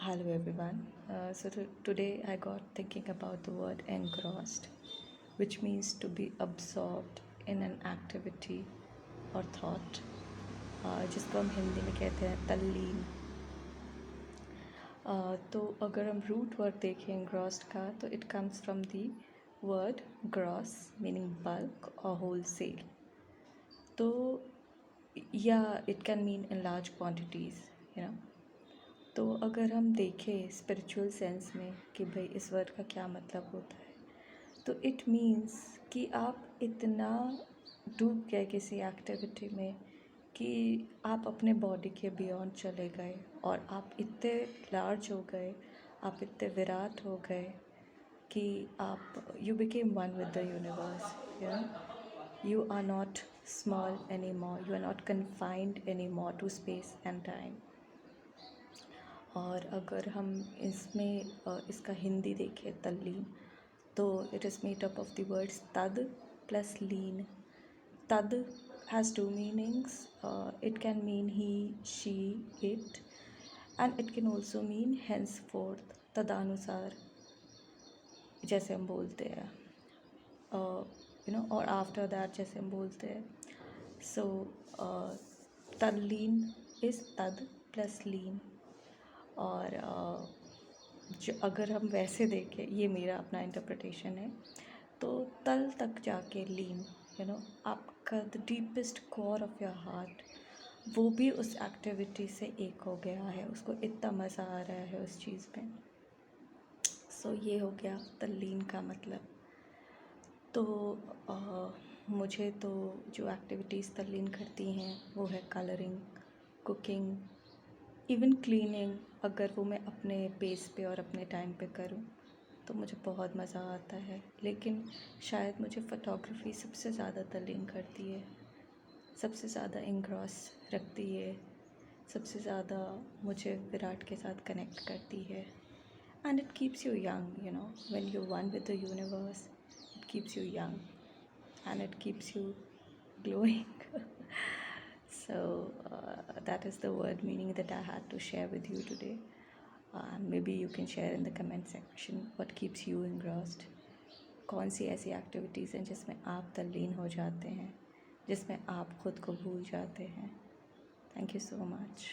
Hello everyone. Today I got thinking about the word engrossed, which means to be absorbed in an activity or thought, जिसको हम हिंदी में कहते हैं तल्लीन। तो अगर हम रूट वर्ड देखें engrossed का, तो it comes from the word gross meaning bulk or wholesale. तो it can mean in large quantities, you know. तो अगर हम देखें स्पिरिचुअल सेंस में कि भाई इस वर्ड का क्या मतलब होता है, तो इट मीन्स कि आप इतना डूब गए किसी एक्टिविटी में कि आप अपने बॉडी के बियॉन्ड चले गए और आप इतने लार्ज हो गए, आप इतने विराट हो गए कि आप you became one with the universe. You are not small any more, you are not confined any more to space and time. और अगर हम इसमें इसका हिंदी देखें तल्लीन, तो it is made up of the words तद प्लस लीन। तद has two meanings, it can mean he, she, it, and it can also mean henceforth, तदानुसार, जैसे हम बोलते हैं और आफ्टर दैट जैसे हम बोलते हैं। सो तल्लीन इज़ तद प्लस लीन। और जो अगर हम वैसे देखें, ये मेरा अपना इंटरप्रिटेशन है, तो तल तक जाके लीन, आपका the deepest core of your heart वो भी उस एक्टिविटी से एक हो गया है, उसको इतना मज़ा आ रहा है उस चीज़ में। सो ये हो गया तल्लीन का मतलब। तो मुझे तो जो एक्टिविटीज़ तल्लीन करती हैं वो है कलरिंग, कुकिंग, इवन क्लीनिंग। अगर वो मैं अपने पेस पे और अपने टाइम पे करूँ तो मुझे बहुत मज़ा आता है। लेकिन शायद मुझे फ़ोटोग्राफ़ी सबसे ज़्यादा तल्लीन करती है, सबसे ज़्यादा इंग्रॉस रखती है, सबसे ज़्यादा मुझे विराट के साथ कनेक्ट करती है। And it keeps you young, when you one with the universe, it keeps you young and it keeps you glowing. So that is the word meaning that I had to share with you today. Maybe you can share in the comment section what keeps you engrossed. कौन सी ऐसी activities हैं जिसमें आप तल्लीन हो जाते हैं, जिसमें आप खुद को भूल जाते हैं. Thank you so much.